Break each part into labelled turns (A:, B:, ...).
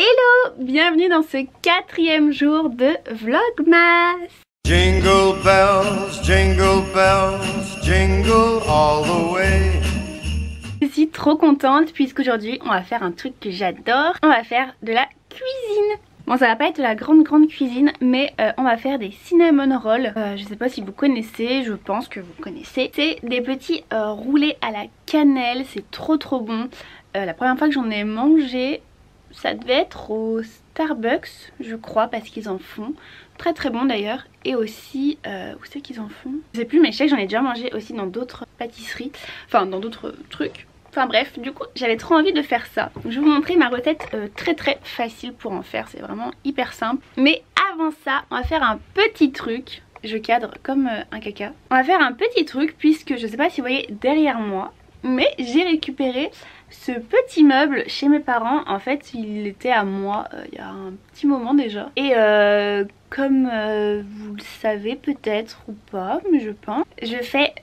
A: Hello, bienvenue dans ce 4e jour de Vlogmas.
B: Jingle bells, jingle all the way.
A: Je suis trop contente puisqu'aujourd'hui on va faire un truc que j'adore. On va faire de la cuisine. Bon, ça va pas être de la grande cuisine, mais on va faire des cinnamon rolls. Je sais pas si vous connaissez, je pense que vous connaissez. C'est des petits roulés à la cannelle, c'est trop bon. La première fois que j'en ai mangé, ça devait être au Starbucks, je crois, parce qu'ils en font. Très bon d'ailleurs. Et aussi, où c'est qu'ils en font? Je sais plus, mais je sais que j'en ai déjà mangé aussi dans d'autres pâtisseries. Enfin, dans d'autres trucs. Enfin bref, du coup, j'avais trop envie de faire ça. Donc, je vais vous montrer ma recette très facile pour en faire. C'est vraiment hyper simple. Mais avant ça, on va faire un petit truc. Je cadre comme un caca. On va faire un petit truc puisque je sais pas si vous voyez derrière moi, mais j'ai récupéré ce petit meuble chez mes parents. En fait il était à moi il y a un petit moment déjà. Et comme vous le savez peut-être ou pas, mais je pense, je sais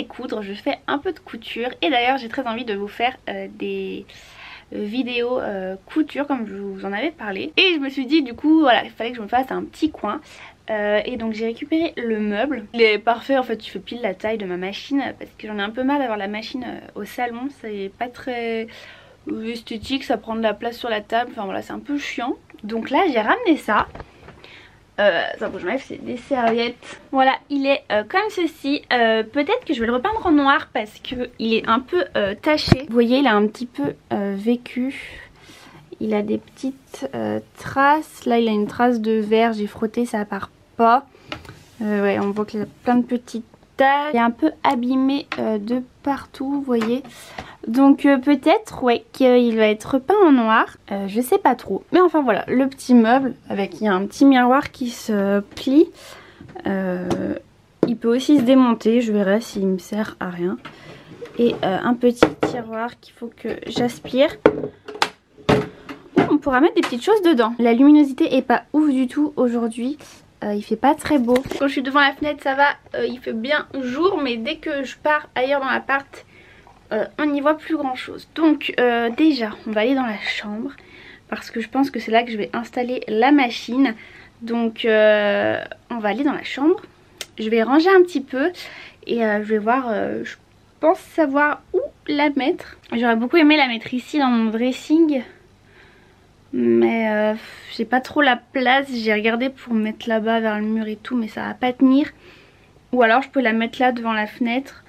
A: coudre, je fais un peu de couture. Et d'ailleurs j'ai très envie de vous faire des vidéos couture comme je vous en avais parlé. Et je me suis dit du coup voilà, il fallait que je me fasse un petit coin. Et donc j'ai récupéré le meuble. Il est parfait en fait, il fait pile la taille de ma machine. Parce que j'en ai un peu marre d'avoir la machine au salon. C'est pas très esthétique, ça prend de la place sur la table. Enfin voilà, c'est un peu chiant. Donc là j'ai ramené ça. Ça bouge, bref, c'est des serviettes. Voilà, il est comme ceci. Peut-être que je vais le repeindre en noir parce que il est un peu taché. Vous voyez, il a un petit peu vécu. Il a des petites traces. Là il a une trace de verre, j'ai frotté, ça part pas. Ouais, on voit qu'il a plein de petites taches. Il est un peu abîmé de partout, vous voyez. Donc peut-être ouais qu'il va être peint en noir. Je sais pas trop. Mais enfin voilà, le petit meuble avec, il y a un petit miroir qui se plie. Il peut aussi se démonter, je verrai s'il me sert à rien. Et un petit tiroir qu'il faut que j'aspire. On pourra mettre des petites choses dedans. La luminosité est pas ouf du tout aujourd'hui. Il fait pas très beau. Quand je suis devant la fenêtre ça va, il fait bien jour. Mais dès que je pars ailleurs dans l'appart, on n'y voit plus grand chose. Donc déjà on va aller dans la chambre. Parce que je pense que c'est là que je vais installer la machine. Donc on va aller dans la chambre. Je vais ranger un petit peu. Et je vais voir, je pense savoir où la mettre. J'aurais beaucoup aimé la mettre ici dans mon dressing. Mais j'ai pas trop la place. J'ai regardé pour mettre là-bas vers le mur et tout, mais ça va pas tenir. Ou alors je peux la mettre là devant la fenêtre.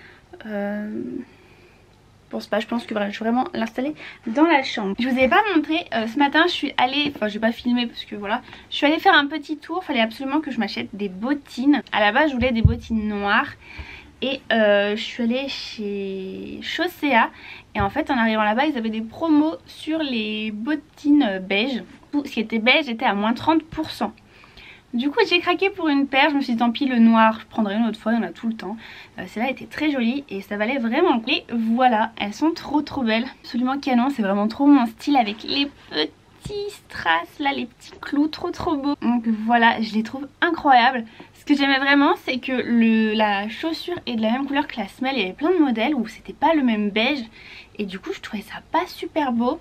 A: Je pense pas, je pense que je vais vraiment l'installer dans la chambre. Je vous ai pas montré, ce matin je suis allée, enfin je vais pas filmer parce que voilà, je suis allée faire un petit tour. Fallait absolument que je m'achète des bottines. À la base je voulais des bottines noires. Et je suis allée chez Chaussea. Et en fait en arrivant là-bas ils avaient des promos sur les bottines beige. Tout ce qui était beige était à moins 30%. Du coup j'ai craqué pour une paire. Je me suis dit tant pis, le noir je prendrai une autre fois, il y en a tout le temps. Celle-là était très jolie et ça valait vraiment le coup. Et voilà, elles sont trop belles. Absolument canon, c'est vraiment trop mon style avec les petits strass là, les petits clous, trop beaux. Donc voilà, je les trouve incroyables. Ce que j'aimais vraiment c'est que la chaussure est de la même couleur que la semelle. Il y avait plein de modèles où c'était pas le même beige. Et du coup je trouvais ça pas super beau.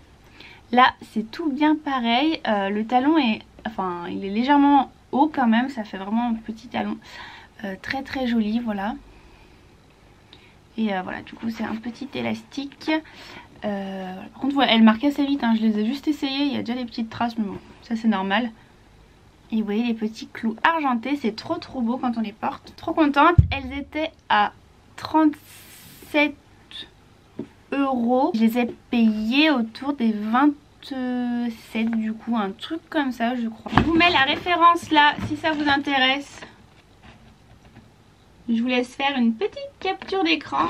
A: Là c'est tout bien pareil. Le talon est, enfin il est légèrement haut quand même. Ça fait vraiment un petit talon. Très joli, voilà. Et voilà, du coup c'est un petit élastique. Par contre voilà, elle marque assez vite, hein. Je les ai juste essayées. Il y a déjà des petites traces mais bon ça c'est normal. Et vous voyez les petits clous argentés, c'est trop beau quand on les porte. Trop contente. Elles étaient à 37 €. Je les ai payées autour des 27 du coup, un truc comme ça je crois. Je vous mets la référence là si ça vous intéresse. Je vous laisse faire une petite capture d'écran.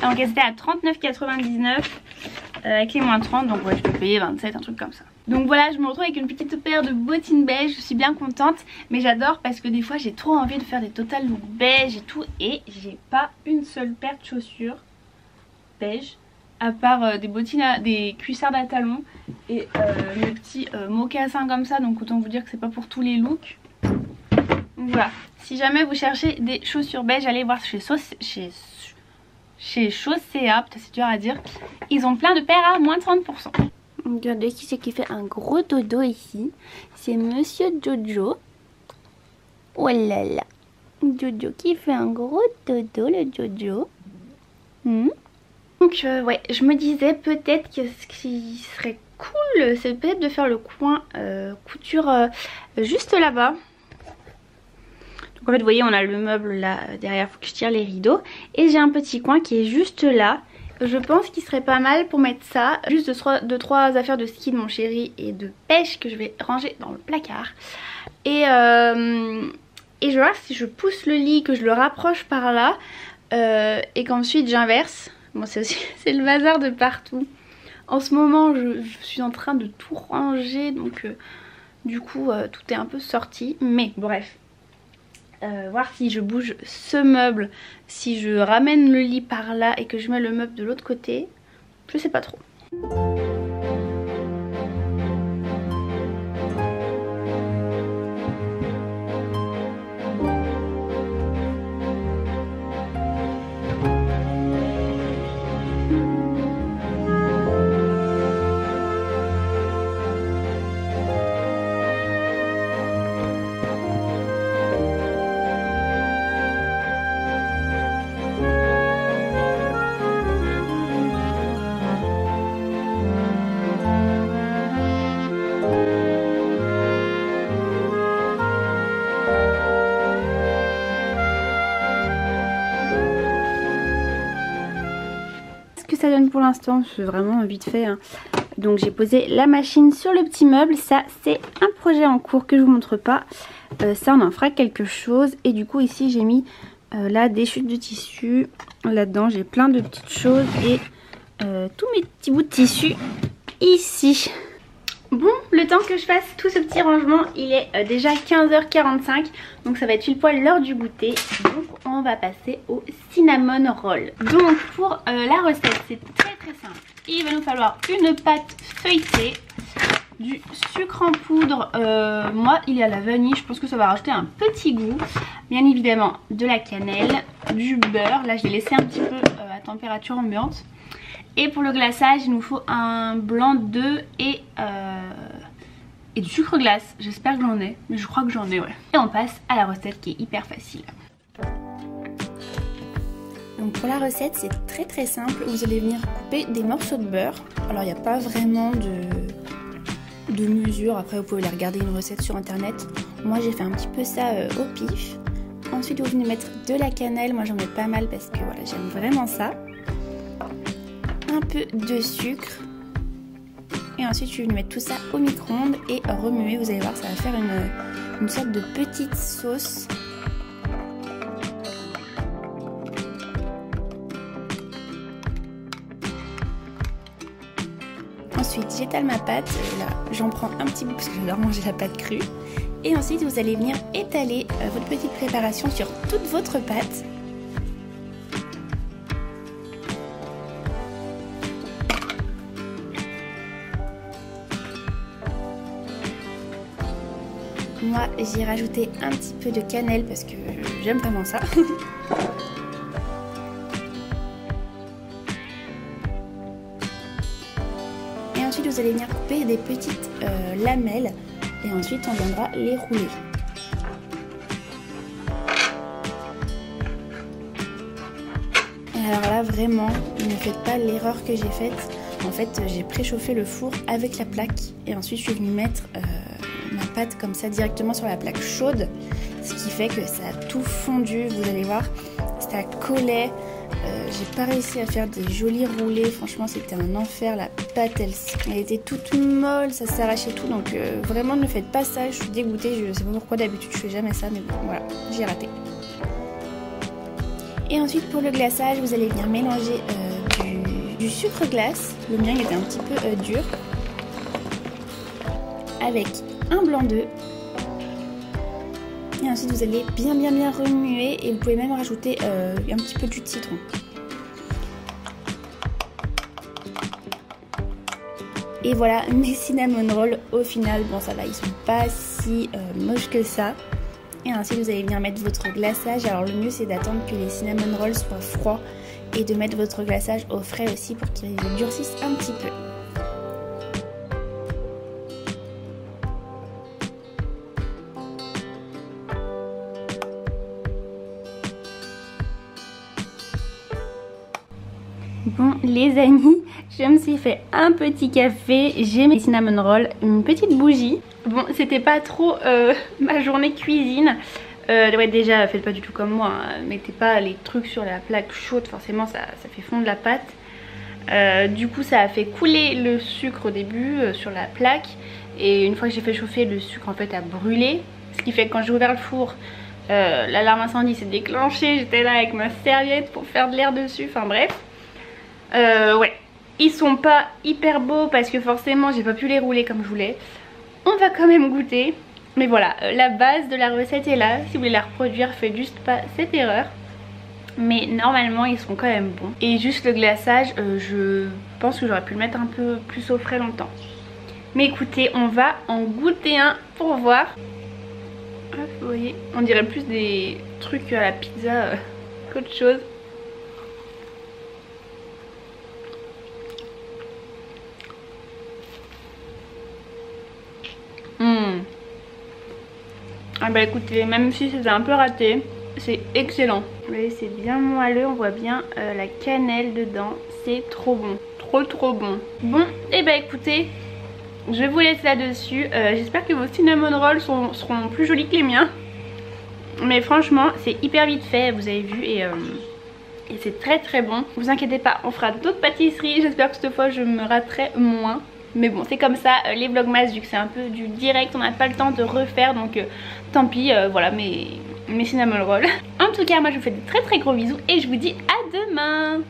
A: Donc elles étaient à 39,99 € avec les moins 30, donc ouais je peux payer 27, un truc comme ça. Donc voilà, je me retrouve avec une petite paire de bottines beige. Je suis bien contente, mais j'adore parce que des fois j'ai trop envie de faire des total look beige et tout. Et j'ai pas une seule paire de chaussures beige, à part des bottines, des cuissardes à talons et mes petits mocassins comme ça. Donc autant vous dire que c'est pas pour tous les looks. Donc voilà, si jamais vous cherchez des chaussures beige, allez voir chez Chaussea, putain c'est dur à dire. Ils ont plein de paires à moins 30%. Regardez qui c'est qui fait un gros dodo ici. C'est Monsieur Jojo. Oh là là. Jojo qui fait un gros dodo, le Jojo. Donc ouais, je me disais peut-être que ce qui serait cool, c'est peut-être de faire le coin couture juste là-bas. Donc en fait vous voyez on a le meuble là derrière, faut que je tire les rideaux. Et j'ai un petit coin qui est juste là. Je pense qu'il serait pas mal pour mettre ça. Juste de trois affaires de ski de mon chéri et de pêche que je vais ranger dans le placard. Et je vais voir si je pousse le lit, que je le rapproche par là et qu'ensuite j'inverse. Bon c'est le bazar de partout. En ce moment je suis en train de tout ranger donc du coup tout est un peu sorti. Mais bref, voir si je bouge ce meuble, si je ramène le lit par là et que je mets le meuble de l'autre côté, je sais pas trop. Ça donne pour l'instant, c'est vraiment vite fait hein. Donc j'ai posé la machine sur le petit meuble. Ça c'est un projet en cours que je vous montre pas, ça on en fera quelque chose. Et du coup ici j'ai mis là des chutes de tissu. Là dedans j'ai plein de petites choses et tous mes petits bouts de tissu ici. Bon, le temps que je fasse tout ce petit rangement, il est déjà 15h45. Donc ça va être pile poil l'heure du goûter. Donc on va passer au cinnamon roll. Donc pour la recette, c'est très simple. Il va nous falloir une pâte feuilletée, du sucre en poudre. Moi il y a la vanille, je pense que ça va rajouter un petit goût. Bien évidemment de la cannelle, du beurre. Là je l'ai laissé un petit peu à température ambiante. Et pour le glaçage, il nous faut un blanc d'œuf et du sucre glace. J'espère que j'en ai, mais je crois que j'en ai, ouais. Et on passe à la recette qui est hyper facile. Donc pour la recette, c'est très simple. Vous allez venir couper des morceaux de beurre. Alors il n'y a pas vraiment de mesure. Après vous pouvez aller regarder une recette sur internet. Moi j'ai fait un petit peu ça au pif. Ensuite vous venez mettre de la cannelle. Moi j'en mets pas mal parce que voilà, j'aime vraiment ça. Un peu de sucre et ensuite je vais mettre tout ça au micro-ondes et remuer. Vous allez voir, ça va faire une sorte de petite sauce. Ensuite j'étale ma pâte, là j'en prends un petit bout parce que j'adore manger la pâte crue. Et ensuite vous allez venir étaler votre petite préparation sur toute votre pâte. Moi j'ai rajouté un petit peu de cannelle parce que j'aime vraiment ça. Et ensuite vous allez venir couper des petites lamelles et ensuite on viendra les rouler. Et alors là vraiment ne faites pas l'erreur que j'ai faite. En fait j'ai préchauffé le four avec la plaque et ensuite je suis venue mettre ma pâte comme ça directement sur la plaque chaude, ce qui fait que ça a tout fondu. Vous allez voir, ça collait. J'ai pas réussi à faire des jolis roulés, franchement c'était un enfer. La pâte elle était toute molle, ça s'arrachait tout, donc vraiment ne faites pas ça. Je suis dégoûtée, je sais pas pourquoi d'habitude je fais jamais ça, mais bon voilà, j'ai raté. Et ensuite pour le glaçage vous allez venir mélanger du sucre glace. Le mien il était un petit peu dur, avec un blanc d'œuf. Et ensuite vous allez bien remuer et vous pouvez même rajouter un petit peu de jus de citron. Et voilà mes cinnamon rolls au final. Bon ça va, ils sont pas si moches que ça. Et ensuite vous allez venir mettre votre glaçage. Alors le mieux c'est d'attendre que les cinnamon rolls soient froids et de mettre votre glaçage au frais aussi pour qu'ils durcissent un petit peu. Bon les amis, je me suis fait un petit café, j'ai mes cinnamon rolls, une petite bougie. Bon c'était pas trop ma journée cuisine. Ouais déjà faites pas du tout comme moi, hein. Mettez pas les trucs sur la plaque chaude, forcément ça fait fondre la pâte. Du coup ça a fait couler le sucre au début sur la plaque. Et une fois que j'ai fait chauffer, le sucre en fait a brûlé. Ce qui fait que quand j'ai ouvert le four, l'alarme incendie s'est déclenchée. J'étais là avec ma serviette pour faire de l'air dessus, enfin bref. Ouais, ils sont pas hyper beaux parce que forcément j'ai pas pu les rouler comme je voulais. On va quand même goûter. Mais voilà, la base de la recette est là. Si vous voulez la reproduire, faites juste pas cette erreur. Mais normalement ils sont quand même bons. Et juste le glaçage, je pense que j'aurais pu le mettre un peu plus au frais longtemps. Mais écoutez, on va en goûter un pour voir. Hop, vous voyez, on dirait plus des trucs à la pizza qu'autre chose. Ah bah écoutez, même si c'était un peu raté, c'est excellent. Vous voyez, c'est bien moelleux, on voit bien la cannelle dedans. C'est trop bon, trop bon. Bon, et bah écoutez, je vous laisse là-dessus. J'espère que vos cinnamon rolls seront plus jolis que les miens. Mais franchement, c'est hyper vite fait, vous avez vu, et c'est très bon. Vous inquiétez pas, on fera d'autres pâtisseries. J'espère que cette fois je me raterai moins. Mais bon, c'est comme ça, les vlogmas, vu que c'est un peu du direct, on n'a pas le temps de refaire, donc tant pis, voilà mes cinnamon rolls. En tout cas, moi je vous fais de très gros bisous et je vous dis à demain.